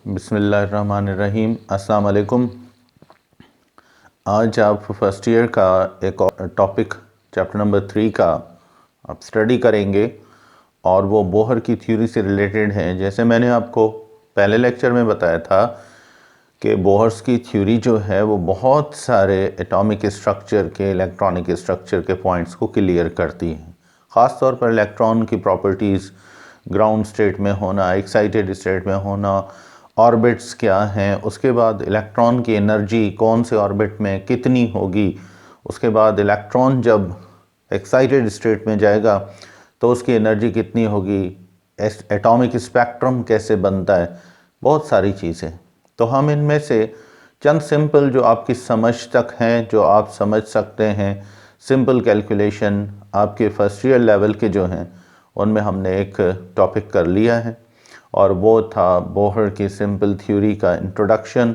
बिस्मिल्लाहिर्रहमानिर्रहीम। अस्सलाम वालेकुम। आज आप फर्स्ट ईयर का एक टॉपिक चैप्टर नंबर 3 का आप स्टडी करेंगे और वो बोहर की थ्योरी से रिलेटेड है। जैसे मैंने आपको पहले लेक्चर में बताया था कि बोहर्स की थ्योरी जो है वो बहुत सारे एटॉमिक स्ट्रक्चर के, इलेक्ट्रॉनिक स्ट्रक्चर के पॉइंट्स को क्लियर करती है। ख़ास तौर पर इलेक्ट्रॉन की प्रॉपर्टीज़, ग्राउंड स्टेट में होना, एक्साइटेड स्टेट में होना, ऑर्बिट्स क्या हैं, उसके बाद इलेक्ट्रॉन की एनर्जी कौन से ऑर्बिट में कितनी होगी, उसके बाद इलेक्ट्रॉन जब एक्साइटेड स्टेट में जाएगा तो उसकी एनर्जी कितनी होगी, एटॉमिक स्पेक्ट्रम कैसे बनता है, बहुत सारी चीज़ें। तो हम इनमें से चंद सिंपल जो आपकी समझ तक हैं, जो आप समझ सकते हैं, सिंपल कैलकुलेशन आपके फर्स्ट ईयर लेवल के जो हैं उनमें हमने एक टॉपिक कर लिया है और वो था बोहर की सिंपल थ्योरी का इंट्रोडक्शन।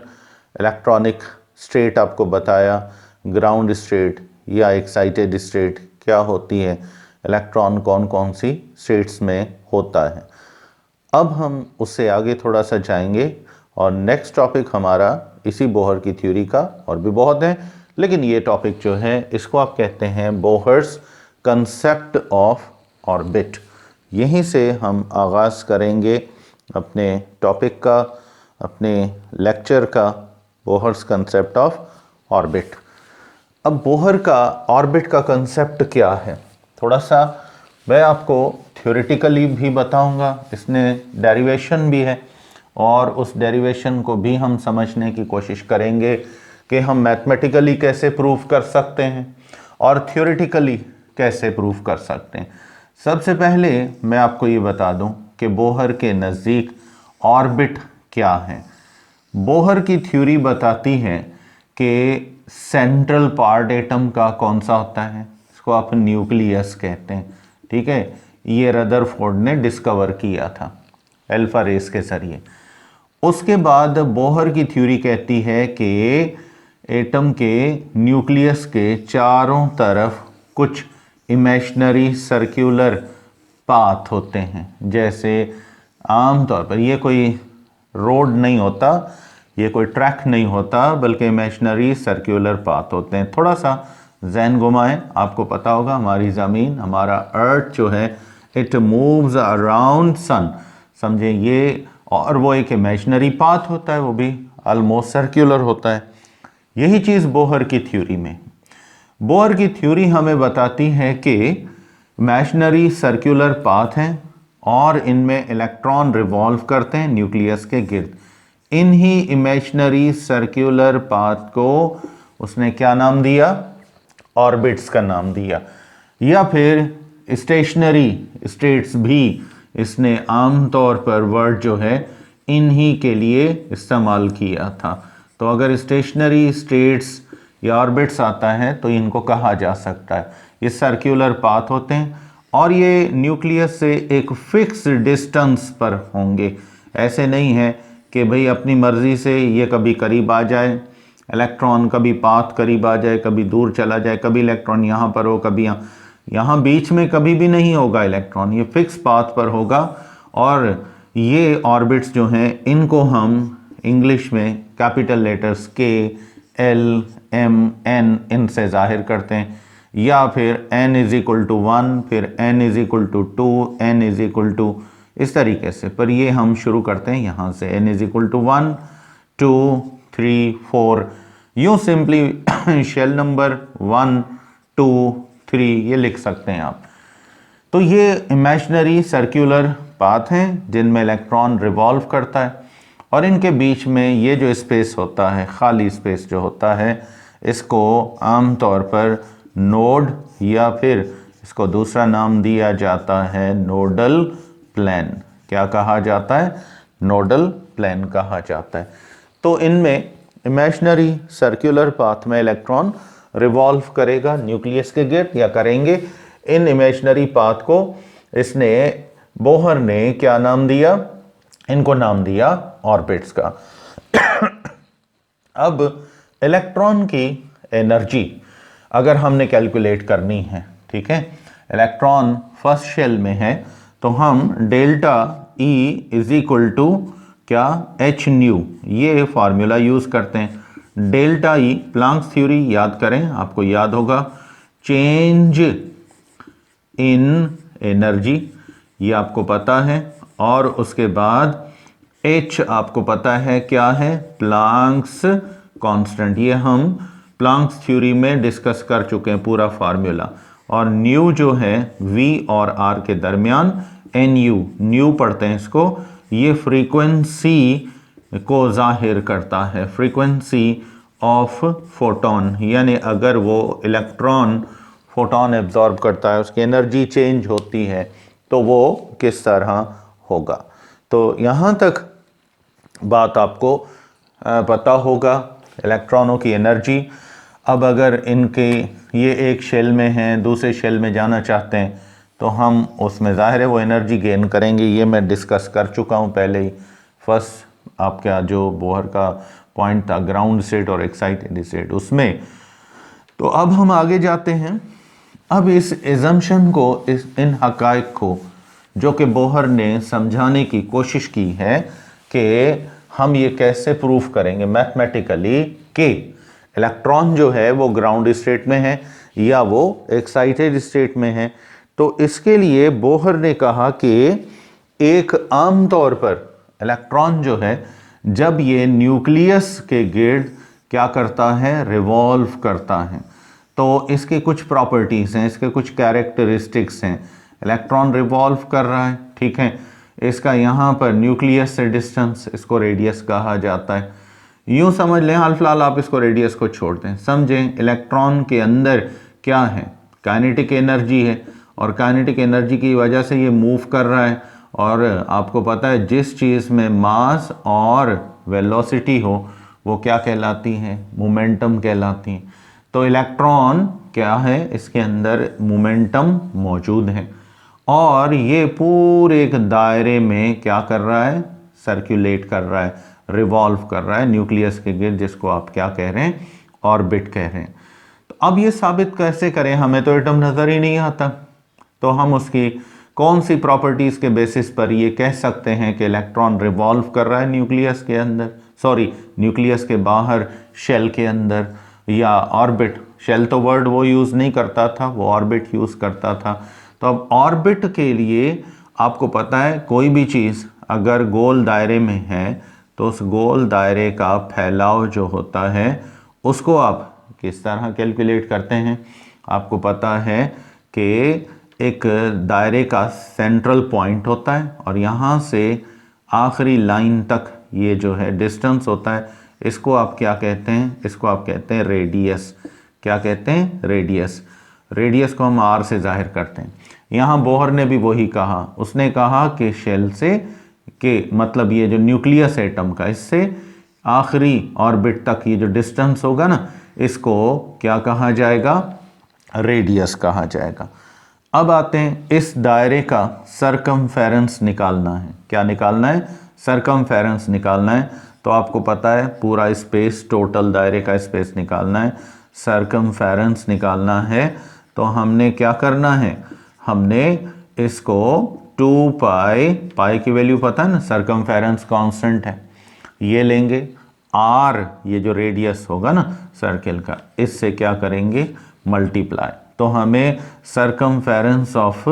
इलेक्ट्रॉनिक स्टेट आपको बताया, ग्राउंड स्टेट या एक्साइटेड स्टेट क्या होती है, इलेक्ट्रॉन कौन कौन सी स्टेट्स में होता है। अब हम उससे आगे थोड़ा सा जाएंगे और नेक्स्ट टॉपिक हमारा इसी बोहर की थ्योरी का, और भी बहुत हैं लेकिन ये टॉपिक जो है इसको आप कहते हैं बोहर्स कंसेप्ट ऑफ ऑर्बिट। यहीं से हम आगाज़ करेंगे अपने टॉपिक का, अपने लेक्चर का, बोहर्स कंसेप्ट ऑफ ऑर्बिट। अब बोहर का ऑर्बिट का कंसेप्ट क्या है, थोड़ा सा मैं आपको थ्योरेटिकली भी बताऊंगा, इसने डेरिवेशन भी है और उस डेरिवेशन को भी हम समझने की कोशिश करेंगे कि हम मैथमेटिकली कैसे प्रूव कर सकते हैं और थ्योरेटिकली कैसे प्रूव कर सकते हैं। सबसे पहले मैं आपको ये बता दूं कि बोहर के नज़दीक ऑर्बिट क्या है। बोहर की थ्योरी बताती है कि सेंट्रल पार्ट एटम का कौन सा होता है, इसको आप न्यूक्लियस कहते हैं, ठीक है। ये रदरफोर्ड ने डिस्कवर किया था अल्फा रेस के जरिए। उसके बाद बोहर की थ्योरी कहती है कि एटम के न्यूक्लियस के चारों तरफ कुछ इमेजिनरी सर्कुलर पाथ होते हैं। जैसे आम तौर पर ये कोई रोड नहीं होता, ये कोई ट्रैक नहीं होता, बल्कि इमेजिनरी सर्कुलर पाथ होते हैं। थोड़ा सा जहन घुमाएं, आपको पता होगा हमारी ज़मीन, हमारा अर्थ जो है, इट मूव्स अराउंड सन, समझे ये, और वो एक इमेजिनरी पाथ होता है, वो भी ऑलमोस्ट सर्कुलर होता है। यही चीज़ बोहर की थ्योरी में, बोहर की थ्योरी हमें बताती है कि इमेजिनरी सर्कुलर पाथ हैं और इनमें इलेक्ट्रॉन रिवॉल्व करते हैं न्यूक्लियस के गिर्द। इन्हीं इमेजिनरी सर्कुलर पाथ को उसने क्या नाम दिया, ऑर्बिट्स का नाम दिया, या फिर स्टेशनरी स्टेट्स भी इसने आमतौर पर वर्ड जो है इन्हीं के लिए इस्तेमाल किया था। तो अगर स्टेशनरी स्टेट्स या ऑर्बिट्स आता है तो इनको कहा जा सकता है, ये सर्कुलर पाथ होते हैं और ये न्यूक्लियस से एक फिक्स डिस्टेंस पर होंगे। ऐसे नहीं है कि भाई अपनी मर्ज़ी से ये कभी करीब आ जाए, इलेक्ट्रॉन कभी पाथ करीब आ जाए, कभी दूर चला जाए, कभी इलेक्ट्रॉन यहाँ पर हो, कभी यहाँ बीच में कभी भी नहीं होगा इलेक्ट्रॉन, ये फिक्स पाथ पर होगा। और ये ऑर्बिट्स जो हैं इनको हम इंग्लिश में कैपिटल लेटर्स के, एल, एम, एन इनसे जाहिर करते हैं, या फिर n इज इक्वल टू 1, फिर n is equal to 2, n is equal to, इस तरीके से। पर ये हम शुरू करते हैं यहाँ से, n इज इक्वल टू 1, 2, 3, 4, यूँ सिंपली शेल नंबर 1, 2, 3 ये लिख सकते हैं आप। तो ये इमेजिनरी सर्कुलर पाथ हैं जिनमें इलेक्ट्रॉन रिवॉल्व करता है और इनके बीच में ये जो स्पेस होता है, खाली स्पेस जो होता है, इसको आमतौर पर नोड या फिर इसको दूसरा नाम दिया जाता है नोडल प्लेन। क्या कहा जाता है, नोडल प्लेन कहा जाता है। तो इनमें इमेजिनरी सर्कुलर पाथ में इलेक्ट्रॉन रिवॉल्व करेगा न्यूक्लियस के गिर्द, या करेंगे। इन इमेजिनरी पाथ को इसने, बोहर ने क्या नाम दिया, इनको नाम दिया ऑर्बिट्स का। अब इलेक्ट्रॉन की एनर्जी अगर हमने कैलकुलेट करनी है, ठीक है, इलेक्ट्रॉन फर्स्ट शेल में है तो हम delta E is equal to क्या, एच न्यू, ये फार्मूला यूज़ करते हैं। डेल्टा ई, प्लांक्स थ्योरी याद करें, आपको याद होगा, चेंज इन एनर्जी, ये आपको पता है। और उसके बाद एच आपको पता है क्या है, प्लांक्स कांस्टेंट, ये हम प्लांक्स थ्योरी में डिस्कस कर चुके हैं पूरा फार्मूला। और न्यू जो है वी और आर के दरमियान, एन यू, न्यू पढ़ते हैं इसको, ये फ्रीक्वेंसी को जाहिर करता है, फ्रीक्वेंसी ऑफ फोटोन, यानी अगर वो इलेक्ट्रॉन फोटोन एब्जॉर्ब करता है, उसकी एनर्जी चेंज होती है, तो वो किस तरह होगा। तो यहाँ तक बात आपको पता होगा इलेक्ट्रॉनों की एनर्जी। अब अगर इनके ये एक शेल में हैं, दूसरे शेल में जाना चाहते हैं, तो हम उसमें ज़ाहिर है वो एनर्जी गेन करेंगे, ये मैं डिस्कस कर चुका हूँ पहले ही। फर्स्ट आपका जो बोहर का पॉइंट था, ग्राउंड स्टेट और एक्साइटेड स्टेट, उसमें। तो अब हम आगे जाते हैं। अब इस एजम्पशन को, इन हकाइक को जो कि बोहर ने समझाने की कोशिश की है कि हम ये कैसे प्रूफ करेंगे मैथमेटिकली कि इलेक्ट्रॉन जो है वो ग्राउंड स्टेट में है या वो एक्साइटेड स्टेट में है। तो इसके लिए बोहर ने कहा कि एक आम तौर पर इलेक्ट्रॉन जो है, जब ये न्यूक्लियस के गिर्द क्या करता है, रिवॉल्व करता है, तो इसके कुछ प्रॉपर्टीज़ हैं, इसके कुछ कैरेक्टरिस्टिक्स हैं। इलेक्ट्रॉन रिवॉल्व कर रहा है, ठीक है, इसका यहाँ पर न्यूक्लियस से डिस्टेंस, इसको रेडियस कहा जाता है। यूँ समझ लें, हाल फिलहाल आप इसको रेडियस को छोड़ दें, समझें इलेक्ट्रॉन के अंदर क्या है, काइनेटिक एनर्जी है, और काइनेटिक एनर्जी की वजह से ये मूव कर रहा है। और आपको पता है जिस चीज़ में मास और वेलोसिटी हो वो क्या कहलाती हैं, मोमेंटम कहलाती हैं। तो इलेक्ट्रॉन क्या है, इसके अंदर मोमेंटम मौजूद है, और ये पूरे एक दायरे में क्या कर रहा है, सर्कुलेट कर रहा है, रिवॉल्व कर रहा है न्यूक्लियस के गिर्द, जिसको आप क्या कह रहे हैं, ऑर्बिट कह रहे हैं। तो अब ये साबित कैसे करें, हमें तो एटम नज़र ही नहीं आता, तो हम उसकी कौन सी प्रॉपर्टीज़ के बेसिस पर ये कह सकते हैं कि इलेक्ट्रॉन रिवॉल्व कर रहा है न्यूक्लियस के अंदर, सॉरी न्यूक्लियस के बाहर शेल के अंदर, या ऑर्बिट। शेल तो वर्ड वो यूज़ नहीं करता था, वो ऑर्बिट यूज़ करता था। तो अब ऑर्बिट के लिए आपको पता है कोई भी चीज़ अगर गोल दायरे में है तो उस गोल दायरे का फैलाव जो होता है उसको आप किस तरह कैलकुलेट करते हैं। आपको पता है कि एक दायरे का सेंट्रल पॉइंट होता है और यहाँ से आखिरी लाइन तक ये जो है डिस्टेंस होता है, इसको आप क्या कहते हैं, इसको आप कहते हैं रेडियस। क्या कहते हैं, रेडियस। रेडियस को हम आर से जाहिर करते हैं। यहाँ बोहर ने भी वही कहा, उसने कहा कि शेल से, के मतलब ये जो न्यूक्लियस एटम का, इससे आखिरी ऑर्बिट तक ये जो डिस्टेंस होगा ना, इसको क्या कहा जाएगा, रेडियस कहा जाएगा। अब आते हैं, इस दायरे का सरकमफेरेंस निकालना है। क्या निकालना है, सरकमफेरेंस निकालना है। तो आपको पता है पूरा स्पेस, टोटल दायरे का स्पेस निकालना है, सरकमफेरेंस निकालना है। तो हमने क्या करना है, हमने इसको 2 पाई, पाई की वैल्यू पता है ना, सरकमफेरेंस कांस्टेंट है, ये लेंगे। आर ये जो रेडियस होगा ना सर्किल का, इससे क्या करेंगे, मल्टीप्लाई। तो हमें सरकमफेरेंस ऑफ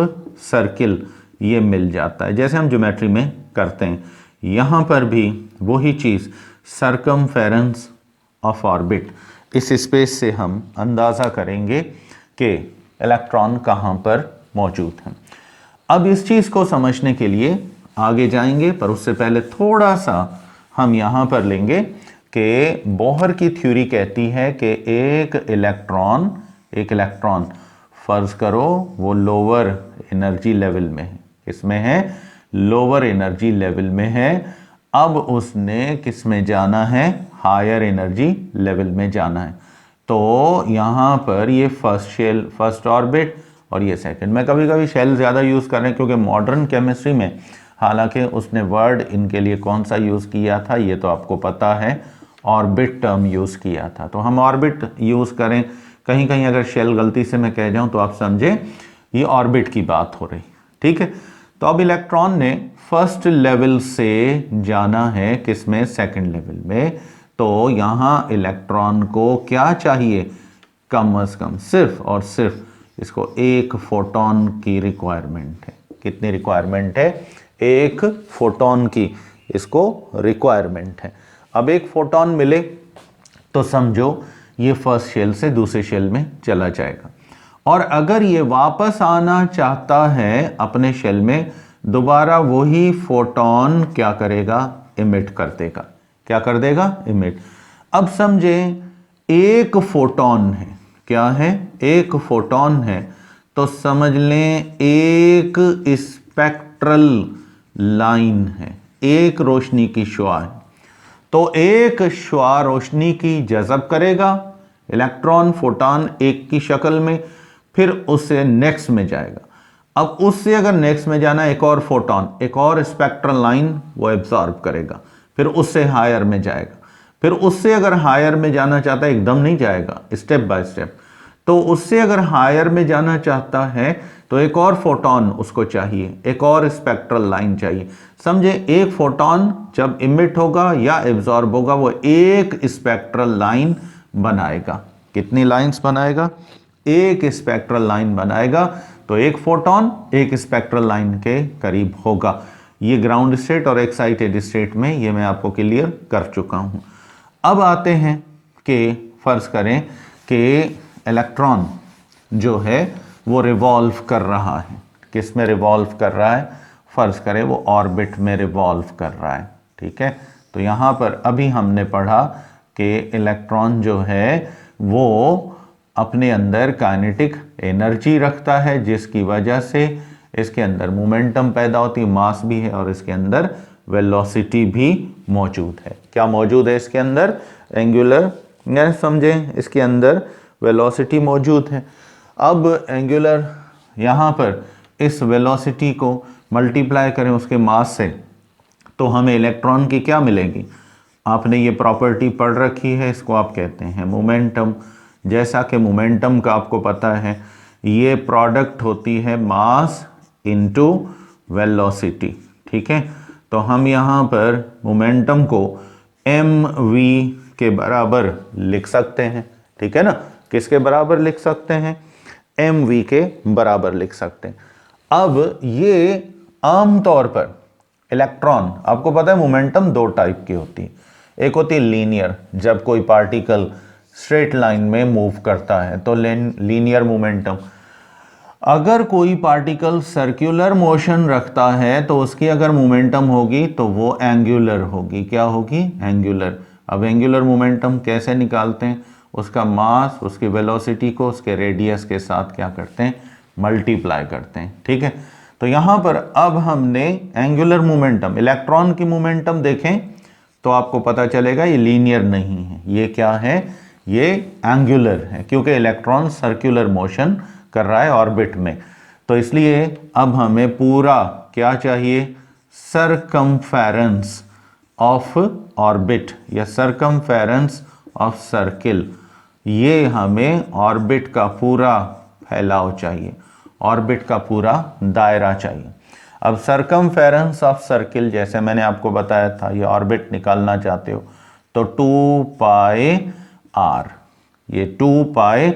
सर्किल ये मिल जाता है, जैसे हम ज्योमेट्री में करते हैं। यहाँ पर भी वही चीज़, सरकमफेरेंस ऑफ ऑर्बिट। इस स्पेस से हम अंदाज़ा करेंगे कि इलेक्ट्रॉन कहाँ पर मौजूद है। अब इस चीज़ को समझने के लिए आगे जाएंगे, पर उससे पहले थोड़ा सा हम यहाँ पर लेंगे कि बोहर की थ्योरी कहती है कि एक इलेक्ट्रॉन फर्ज करो वो लोअर एनर्जी लेवल में है। किसमें है, लोअर एनर्जी लेवल में है। अब उसने किस में जाना है, हायर एनर्जी लेवल में जाना है। तो यहाँ पर ये फर्स्ट शेल, फर्स्ट ऑर्बिट, और ये सेकंड। मैं कभी कभी शेल ज़्यादा यूज़ कर रहे हैं क्योंकि मॉडर्न केमिस्ट्री में, हालांकि उसने वर्ड इनके लिए कौन सा यूज़ किया था ये तो आपको पता है, ऑर्बिट टर्म यूज़ किया था। तो हम ऑर्बिट यूज़ करें, कहीं कहीं अगर शेल गलती से मैं कह जाऊं तो आप समझें ये ऑर्बिट की बात हो रही, ठीक है। तो अब इलेक्ट्रॉन ने फर्स्ट लेवल से जाना है किसमें, सेकंड लेवल में, तो यहां इलेक्ट्रॉन को क्या चाहिए, कम से कम सिर्फ और सिर्फ इसको एक फोटोन की रिक्वायरमेंट है। कितनी रिक्वायरमेंट है, एक फोटोन की इसको रिक्वायरमेंट है। अब एक फोटोन मिले तो समझो ये फर्स्ट शेल से दूसरे शेल में चला जाएगा, और अगर ये वापस आना चाहता है अपने शेल में, दोबारा वही फोटोन क्या करेगा, इमिट कर देगा। क्या कर देगा, इमिट। अब समझे एक फोटोन है, क्या है, एक फोटोन है, तो समझ लें एक स्पेक्ट्रल लाइन है, एक रोशनी की शुआ है। तो एक शुआ रोशनी की जज़ब करेगा इलेक्ट्रॉन, फोटोन एक की शक्ल में, फिर उससे नेक्स्ट में जाएगा। अब उससे अगर नेक्स्ट में जाना, एक और फोटोन, एक और स्पेक्ट्रल लाइन वो एब्जॉर्ब करेगा, फिर उससे हायर में जाएगा, फिर उससे अगर हायर में जाना चाहता है, एकदम नहीं जाएगा, स्टेप बाय स्टेप, तो उससे अगर हायर में जाना चाहता है तो एक और फोटोन उसको चाहिए, एक और स्पेक्ट्रल लाइन चाहिए। समझे, एक फोटोन जब इमिट होगा या एब्जॉर्ब होगा, वो एक स्पेक्ट्रल लाइन बनाएगा। कितनी लाइंस बनाएगा, एक स्पेक्ट्रल लाइन बनाएगा। तो एक फोटोन एक स्पेक्ट्रल लाइन के करीब होगा। ये ग्राउंड स्टेट और एक्साइटेड स्टेट में ये मैं आपको क्लियर कर चुका हूं। अब आते हैं कि फर्ज करें कि इलेक्ट्रॉन जो है वो रिवॉल्व कर रहा है। किस में रिवॉल्व कर रहा है, फर्ज करें वो ऑर्बिट में रिवॉल्व कर रहा है। ठीक है, तो यहाँ पर अभी हमने पढ़ा कि इलेक्ट्रॉन जो है वो अपने अंदर काइनेटिक एनर्जी रखता है, जिसकी वजह से इसके अंदर मोमेंटम पैदा होती है, मास भी है, और इसके अंदर वेलोसिटी भी मौजूद है। क्या मौजूद है इसके अंदर, एंगुलर, समझे, इसके अंदर वेलोसिटी मौजूद है। अब एंगुलर यहाँ पर इस वेलोसिटी को मल्टीप्लाई करें उसके मास से, तो हमें इलेक्ट्रॉन की क्या मिलेगी। आपने ये प्रॉपर्टी पढ़ रखी है, इसको आप कहते हैं मोमेंटम। जैसा कि मोमेंटम का आपको पता है, ये प्रोडक्ट होती है मास इनटू वेलोसिटी। ठीक है, तो हम यहाँ पर मोमेंटम को mv के बराबर लिख सकते हैं। ठीक है ना, किसके बराबर लिख सकते हैं, mv के बराबर लिख सकते हैं। अब ये आमतौर पर इलेक्ट्रॉन, आपको पता है मोमेंटम दो टाइप की होती है। एक होती है लीनियर, जब कोई पार्टिकल स्ट्रेट लाइन में मूव करता है तो लीनियर मोमेंटम। अगर कोई पार्टिकल सर्कुलर मोशन रखता है तो उसकी अगर मोमेंटम होगी तो वो एंगुलर होगी। क्या होगी, एंगुलर। अब एंगुलर मोमेंटम कैसे निकालते हैं, उसका मास, उसकी वेलोसिटी को उसके रेडियस के साथ क्या करते हैं, मल्टीप्लाई करते हैं। ठीक है, तो यहाँ पर अब हमने एंगुलर मोमेंटम, इलेक्ट्रॉन की मोमेंटम देखें तो आपको पता चलेगा ये लीनियर नहीं है, ये क्या है, ये एंगुलर है, क्योंकि इलेक्ट्रॉन सर्कुलर मोशन कर रहा है ऑर्बिट में। तो इसलिए अब हमें पूरा क्या चाहिए, सरकमफेरेंस ऑफ ऑर्बिट या सरकमफेरेंस ऑफ सर्किल। ये हमें ऑर्बिट का पूरा फैलाव चाहिए, ऑर्बिट का पूरा दायरा चाहिए। अब सरकमफेरेंस ऑफ सर्किल, जैसे मैंने आपको बताया था, ये ऑर्बिट निकालना चाहते हो तो 2 पाई r, ये 2 पाई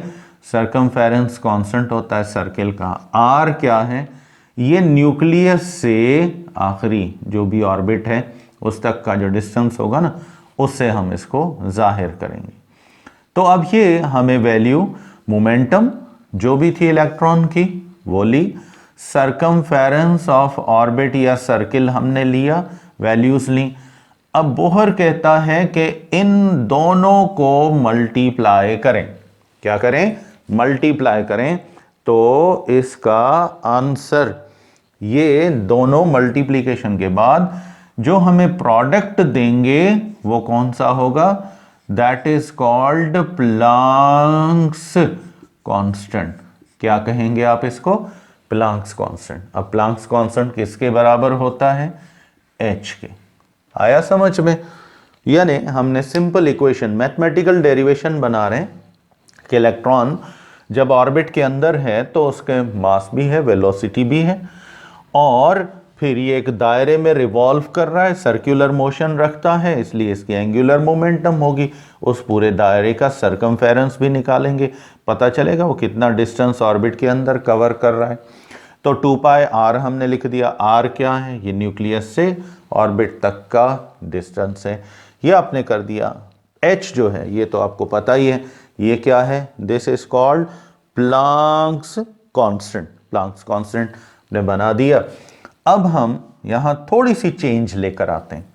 सरकमफेरेंस कांस्टेंट होता है सर्किल का। r क्या है, ये न्यूक्लियस से आखिरी जो भी ऑर्बिट है उस तक का जो डिस्टेंस होगा ना, उससे हम इसको जाहिर करेंगे। तो अब ये हमें वैल्यू मोमेंटम जो भी थी इलेक्ट्रॉन की वो ली, सरकमफेरेंस ऑफ ऑर्बिट या सर्किल हमने लिया, वैल्यूज ली। अब बोहर कहता है कि इन दोनों को मल्टीप्लाई करें। क्या करें, मल्टीप्लाई करें। तो इसका आंसर, ये दोनों मल्टीप्लिकेशन के बाद जो हमें प्रोडक्ट देंगे वो कौन सा होगा, that is called Planck's constant. क्या कहेंगे आप इसको, प्लांक्स कांस्टेंट। अब प्लांक्स कांस्टेंट किसके बराबर होता है, h के। आया समझ में, यानी हमने सिंपल इक्वेशन, मैथमेटिकल डेरिवेशन बना रहे हैं कि इलेक्ट्रॉन जब ऑर्बिट के अंदर है तो उसके मास भी है, वेलोसिटी भी है, और फिर ये एक दायरे में रिवॉल्व कर रहा है, सर्कुलर मोशन रखता है, इसलिए इसकी एंगुलर मोमेंटम होगी। उस पूरे दायरे का सरकमफेरेंस भी निकालेंगे, पता चलेगा वो कितना डिस्टेंस ऑर्बिट के अंदर कवर कर रहा है। तो 2 पाई आर हमने लिख दिया। आर क्या है? ये न्यूक्लियस से ऑर्बिट तक का डिस्टेंस है, ये आपने कर दिया। एच जो है ये तो आपको पता ही है, ये क्या है? This is called Planck's constant. Planck's constant ने बना दिया। अब हम यहां थोड़ी सी चेंज लेकर आते हैं।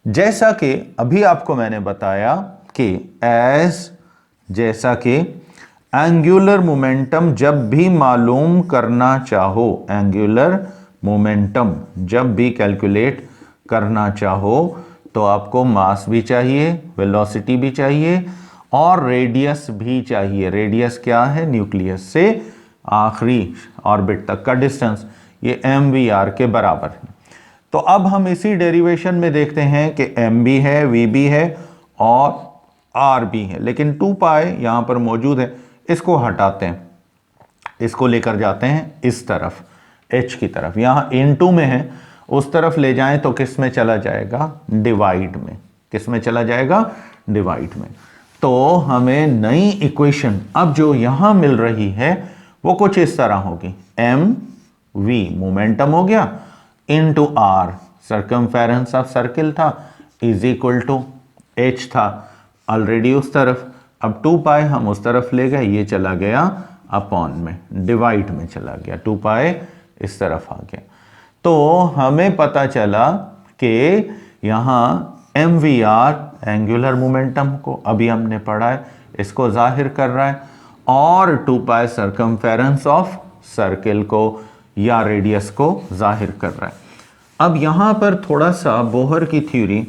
जैसा कि अभी आपको मैंने बताया कि जैसा कि एंगुलर मोमेंटम जब भी मालूम करना चाहो, एंगुलर मोमेंटम जब भी कैलकुलेट करना चाहो तो आपको मास भी चाहिए, वेलोसिटी भी चाहिए और रेडियस भी चाहिए। रेडियस क्या है? न्यूक्लियस से आखिरी ऑर्बिट तक का डिस्टेंस, ये mvr के बराबर है। तो अब हम इसी डेरिवेशन में देखते हैं कि m भी है, v भी है और r भी है, लेकिन 2 पाई यहां पर मौजूद है। इसको हटाते हैं, इसको लेकर जाते हैं इस तरफ, h की तरफ। यहां इनटू में है, उस तरफ ले जाएं तो किस में चला जाएगा? डिवाइड में। किस में चला जाएगा? डिवाइड में। तो हमें नई इक्वेशन अब जो यहां मिल रही है वो कुछ इस तरह होगी। mv मोमेंटम हो गया into r circumference of circle था, इज इक्वल टू h था ऑलरेडी उस तरफ। अब 2 पाई हम उस तरफ ले गए, ये चला गया अपॉन में, डिवाइड में चला गया। 2 पाई इस तरफ आ गया। तो हमें पता चला कि यहां mvr एंगुलर मोमेंटम को अभी हमने पढ़ा है, इसको जाहिर कर रहा है, और 2 पाई सरकमफेरेंस ऑफ सर्किल को या रेडियस को जाहिर कर रहा है। अब यहां पर थोड़ा सा बोहर की थ्योरी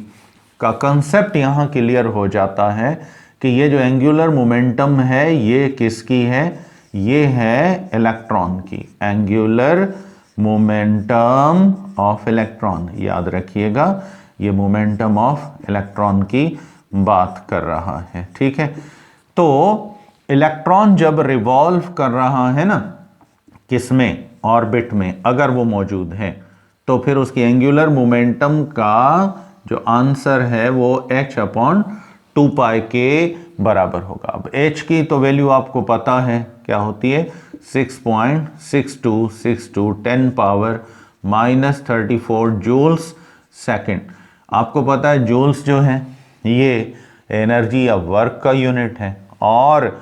का कंसेप्ट यहां क्लियर हो जाता है कि ये जो एंगुलर मोमेंटम है ये किसकी है? ये है इलेक्ट्रॉन की। एंगुलर मोमेंटम ऑफ इलेक्ट्रॉन, याद रखिएगा ये मोमेंटम ऑफ इलेक्ट्रॉन की बात कर रहा है, ठीक है। तो इलेक्ट्रॉन जब रिवॉल्व कर रहा है ना, किसमें? ऑर्बिट में, अगर वो मौजूद है तो फिर उसकी एंगुलर मोमेंटम का जो आंसर है वो h अपॉन 2 पाई के बराबर होगा। अब h की तो वैल्यू आपको पता है क्या होती है? 6.6262 10 पावर -34 जूल्स सेकेंड। आपको पता है जूल्स जो है ये एनर्जी या वर्क का यूनिट है, और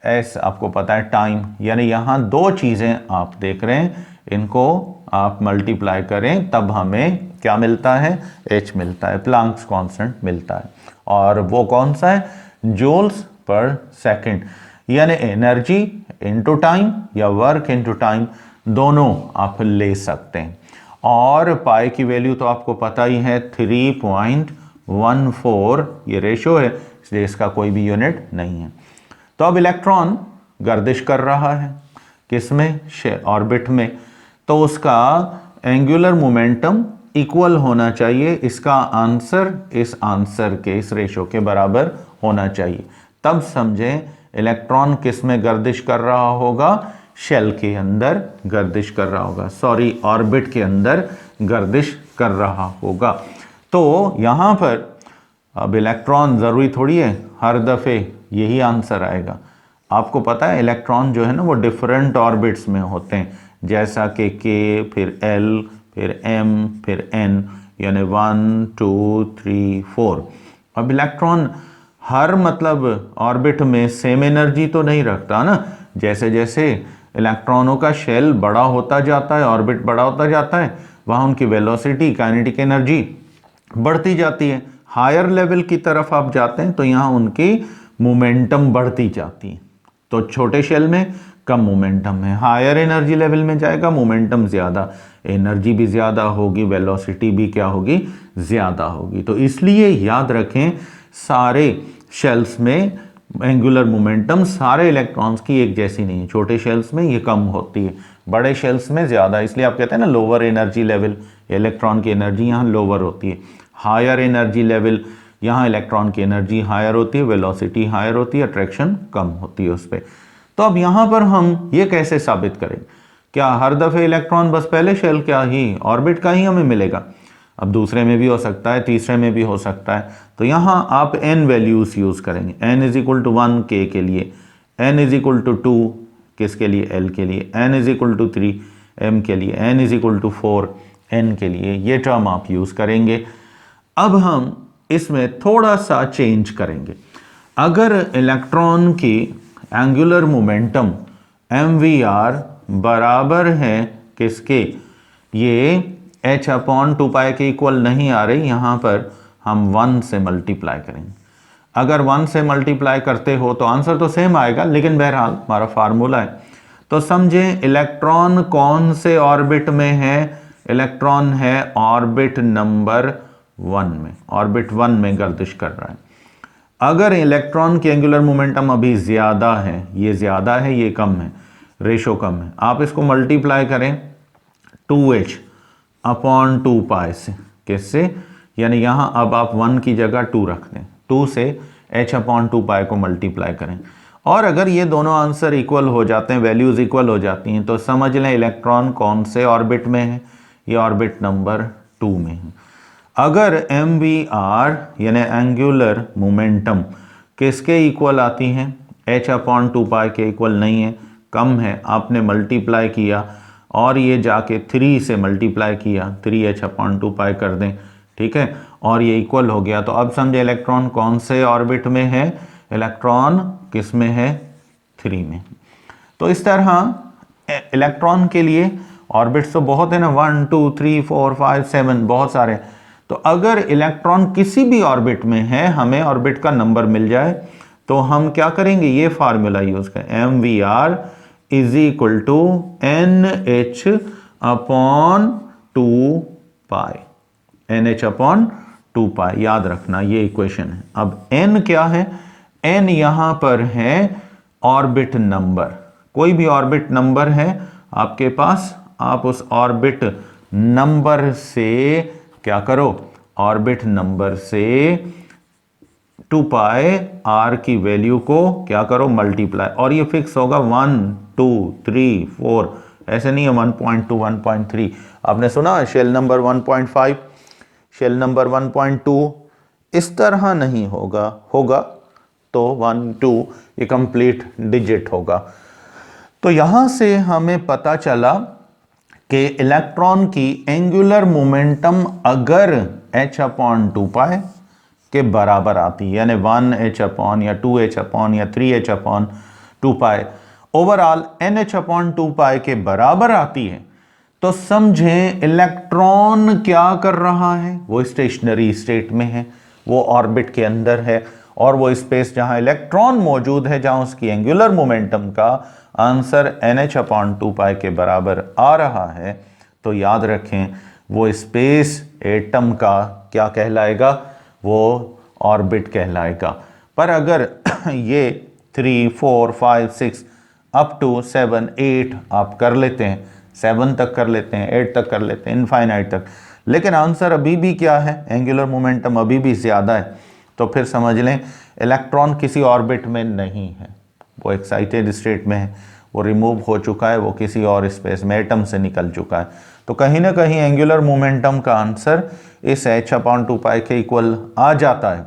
एस आपको पता है टाइम। यानी यहाँ दो चीज़ें आप देख रहे हैं, इनको आप मल्टीप्लाई करें तब हमें क्या मिलता है? h मिलता है, प्लांक्स कांस्टेंट मिलता है। और वो कौन सा है? जूल्स पर सेकंड। यानी एनर्जी इनटू टाइम या वर्क इनटू टाइम, दोनों आप ले सकते हैं। और पाई की वैल्यू तो आपको पता ही है 3.14 ये रेशो है, इसलिए इसका कोई भी यूनिट नहीं है। तो अब इलेक्ट्रॉन गर्दिश कर रहा है किसमें? ऑर्बिट में। तो उसका एंगुलर मोमेंटम इक्वल होना चाहिए, इसका आंसर इस आंसर के, इस रेशो के बराबर होना चाहिए। तब समझें इलेक्ट्रॉन किस में गर्दिश कर रहा होगा? शेल के अंदर गर्दिश कर रहा होगा, सॉरी ऑर्बिट के अंदर गर्दिश कर रहा होगा। तो यहाँ पर अब इलेक्ट्रॉन ज़रूरी थोड़ी है हर दफ़े यही आंसर आएगा। आपको पता है इलेक्ट्रॉन जो है ना वो डिफरेंट ऑर्बिट्स में होते हैं, जैसा कि K, फिर L, फिर M, फिर N, यानी 1 2 3 4। अब इलेक्ट्रॉन हर मतलब ऑर्बिट में सेम एनर्जी तो नहीं रखता ना। जैसे जैसे इलेक्ट्रॉनों का शेल बड़ा होता जाता है, ऑर्बिट बड़ा होता जाता है, वहाँ उनकी वेलोसिटी, काइनेटिक एनर्जी बढ़ती जाती है। हायर लेवल की तरफ आप जाते हैं तो यहाँ उनकी मोमेंटम बढ़ती जाती है। तो छोटे शेल में कम मोमेंटम है, हायर एनर्जी लेवल में जाएगा मोमेंटम ज़्यादा, एनर्जी भी ज़्यादा होगी, वेलोसिटी भी क्या होगी? ज़्यादा होगी। तो इसलिए याद रखें सारे शेल्स में एंगुलर मोमेंटम सारे इलेक्ट्रॉन्स की एक जैसी नहीं है। छोटे शेल्स में ये कम होती है, बड़े शेल्स में ज़्यादा। इसलिए आप कहते हैं ना लोअर एनर्जी लेवल, इलेक्ट्रॉन की एनर्जी यहाँ लोअर होती है। हायर एनर्जी लेवल, यहाँ इलेक्ट्रॉन की एनर्जी हायर होती है, वेलोसिटी हायर होती है, अट्रैक्शन कम होती है उस पर। तो अब यहाँ पर हम ये कैसे साबित करें? क्या हर दफ़े इलेक्ट्रॉन बस पहले शेल क्या ही ऑर्बिट का ही हमें मिलेगा? अब दूसरे में भी हो सकता है, तीसरे में भी हो सकता है। तो यहाँ आप n वैल्यूज़ यूज़ करेंगे। n is equal to 1 k के लिए, n इज इक्वल टू 2 किसके लिए? l के लिए, n is equal to 3 m के लिए, n is equal to 4 n के लिए। ये टर्म आप यूज़ करेंगे। अब हम इसमें थोड़ा सा चेंज करेंगे। अगर इलेक्ट्रॉन की एंगुलर मोमेंटम mvr बराबर है किसके? ये h अपॉन 2π के इक्वल नहीं आ रही, यहाँ पर हम 1 से मल्टीप्लाई करेंगे। अगर 1 से मल्टीप्लाई करते हो तो आंसर तो सेम आएगा, लेकिन बहरहाल हमारा फार्मूला है। तो समझें इलेक्ट्रॉन कौन से ऑर्बिट में है? इलेक्ट्रॉन है ऑर्बिट नंबर 1 में, ऑर्बिट 1 में गर्दिश कर रहा है। अगर इलेक्ट्रॉन की एंगुलर मोमेंटम अभी ज़्यादा है, ये ज़्यादा है, ये कम है, रेशो कम है, आप इसको मल्टीप्लाई करें 2h अपॉन 2π से, किससे? यानी यहाँ अब आप 1 की जगह 2 रख दें, 2 से h अपॉन 2π को मल्टीप्लाई करें। और अगर ये दोनों आंसर इक्वल हो जाते हैं, वैल्यूज़ इक्वल हो जाती हैं, तो समझ लें इलेक्ट्रॉन कौन से ऑर्बिट में है? ये ऑर्बिट नंबर 2 में है। अगर mvr यानी एंगुलर मोमेंटम किसके इक्वल आती है? h अपॉन 2π के इक्वल नहीं है, कम है, आपने मल्टीप्लाई किया और ये जाके 3 से मल्टीप्लाई किया, 3h अपॉन 2π कर दें, ठीक है, और ये इक्वल हो गया। तो अब समझे इलेक्ट्रॉन कौन से ऑर्बिट में है? इलेक्ट्रॉन किस में है? 3 में। तो इस तरह इलेक्ट्रॉन के लिए ऑर्बिट्स तो बहुत है ना, 1 2 3 4 5 7, बहुत सारे। तो अगर इलेक्ट्रॉन किसी भी ऑर्बिट में है, हमें ऑर्बिट का नंबर मिल जाए, तो हम क्या करेंगे? ये फार्मूला यूज करें, mvr is equal to nh upon 2π, nh upon 2π, याद रखना ये इक्वेशन है। अब n क्या है? n यहां पर है ऑर्बिट नंबर। कोई भी ऑर्बिट नंबर है आपके पास, आप उस ऑर्बिट नंबर से क्या करो? ऑर्बिट नंबर से 2π r की वैल्यू को क्या करो? मल्टीप्लाई, और ये फिक्स होगा 1 2 3 4, ऐसे नहीं है 1.2 1.3। आपने सुना शेल नंबर 1.5, शेल नंबर 1.2, इस तरह नहीं होगा, होगा तो 1 2 ये कंप्लीट डिजिट होगा। तो यहां से हमें पता चला कि इलेक्ट्रॉन की एंगुलर मोमेंटम अगर h अपॉन 2π के बराबर आती है, यानी 1h अपॉन या 2h अपॉन या 3h upon 2π, overall nh upon 2π के बराबर आती है, तो समझें इलेक्ट्रॉन क्या कर रहा है? वो स्टेशनरी स्टेट में है, वो ऑर्बिट के अंदर है, और वो स्पेस जहां इलेक्ट्रॉन मौजूद है, जहां उसकी एंगुलर मोमेंटम का आंसर nh अपॉन 2π के बराबर आ रहा है, तो याद रखें वो स्पेस एटम का क्या कहलाएगा? वो ऑर्बिट कहलाएगा। पर अगर ये 3 4 5 6 अप टू 7 8 आप कर लेते हैं, 7 तक कर लेते हैं, 8 तक कर लेते हैं, इनफाइनाइट तक, लेकिन आंसर अभी भी क्या है? एंगुलर मोमेंटम अभी भी ज़्यादा है, तो फिर समझ लें इलेक्ट्रॉन किसी ऑर्बिट में नहीं है, वो एक्साइटेड स्टेट में है, वो रिमूव हो चुका है, वो किसी और स्पेस में एटम से निकल चुका है। तो कहीं ना कहीं एंगुलर मोमेंटम का आंसर इस h अपॉन 2π के इक्वल आ जाता है,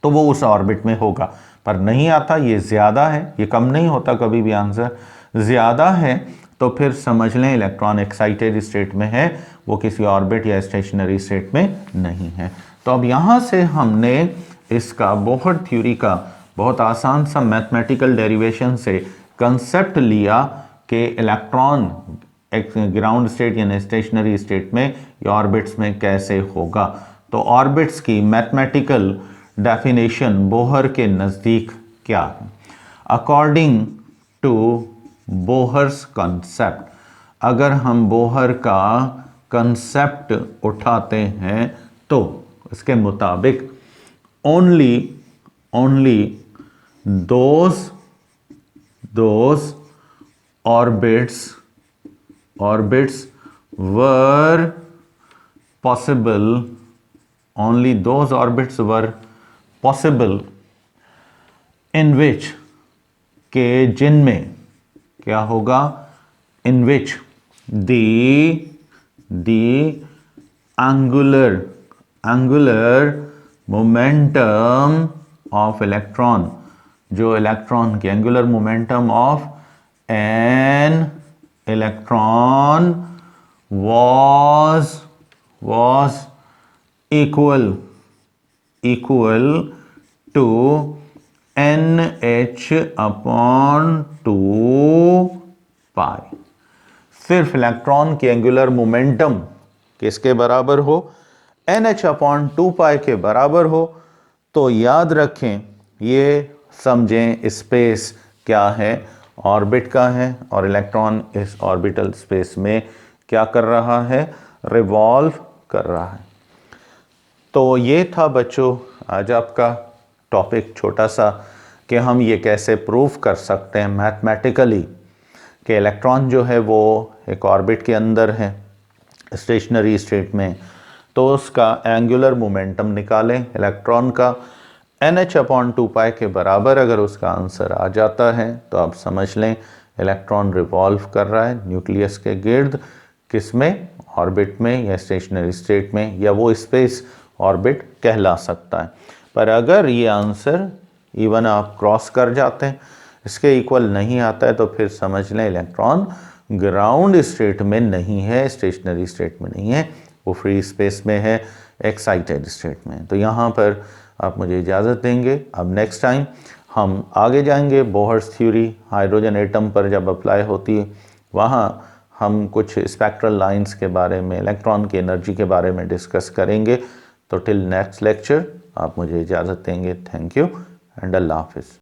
तो वो उस ऑर्बिट में होगा। पर नहीं आता, ये ज़्यादा है, ये कम नहीं होता कभी भी, आंसर ज़्यादा है, तो फिर समझ लें इलेक्ट्रॉन एक्साइटेड स्टेट में है, वो किसी ऑर्बिट या स्टेशनरी स्टेट में नहीं है। तो अब यहाँ से हमने इसका बोहर थ्योरी का बहुत आसान सा मैथमेटिकल डेरिवेशन से कंसेप्ट लिया कि इलेक्ट्रॉन ग्राउंड स्टेट यानी स्टेशनरी स्टेट में या ऑर्बिट्स में कैसे होगा। तो ऑर्बिट्स की मैथमेटिकल डेफिनेशन बोहर के नज़दीक क्या है? अकॉर्डिंग टू बोहर्स कंसेप्ट, अगर हम बोहर का कंसेप्ट उठाते हैं तो इसके मुताबिक only those orbits were possible, only those orbits were possible in which के जिनमें क्या होगा? in which the angular momentum of electron, जो इलेक्ट्रॉन की angular momentum of an electron was equal to nh/2 पाई। सिर्फ इलेक्ट्रॉन की एंगुलर मोमेंटम किसके बराबर हो? nh/2 पाई के बराबर हो। तो याद रखें, ये समझें स्पेस क्या है, ऑर्बिट का है, और इलेक्ट्रॉन इस ऑर्बिटल स्पेस में क्या कर रहा है? रिवॉल्व कर रहा है। तो ये था बच्चों आज आपका टॉपिक छोटा सा, कि हम ये कैसे प्रूव कर सकते हैं मैथमेटिकली कि इलेक्ट्रॉन जो है वो एक ऑर्बिट के अंदर है स्टेशनरी स्टेट में, तो उसका एंगुलर मोमेंटम निकालें इलेक्ट्रॉन का nh/2 पाई के बराबर। अगर उसका आंसर आ जाता है तो आप समझ लें इलेक्ट्रॉन रिवॉल्व कर रहा है न्यूक्लियस के गिर्द, किसमें? ऑर्बिट में या स्टेशनरी स्टेट में, या वो स्पेस ऑर्बिट कहला सकता है। पर अगर ये आंसर इवन आप क्रॉस कर जाते हैं, इसके इक्वल नहीं आता है, तो फिर समझ लें इलेक्ट्रॉन ग्राउंड स्टेट में नहीं है, स्टेशनरी स्टेट में नहीं है, वो फ्री स्पेस में है, एक्साइटेड स्टेट में। तो यहाँ पर आप मुझे इजाज़त देंगे। अब नेक्स्ट टाइम हम आगे जाएंगे बोहर्स थ्योरी हाइड्रोजन एटम पर जब अप्लाई होती है, वहाँ हम कुछ स्पेक्ट्रल लाइंस के बारे में, इलेक्ट्रॉन की एनर्जी के बारे में डिस्कस करेंगे। तो टिल नेक्स्ट लेक्चर आप मुझे इजाज़त देंगे। थैंक यू एंड अल्लाह हाफिज़।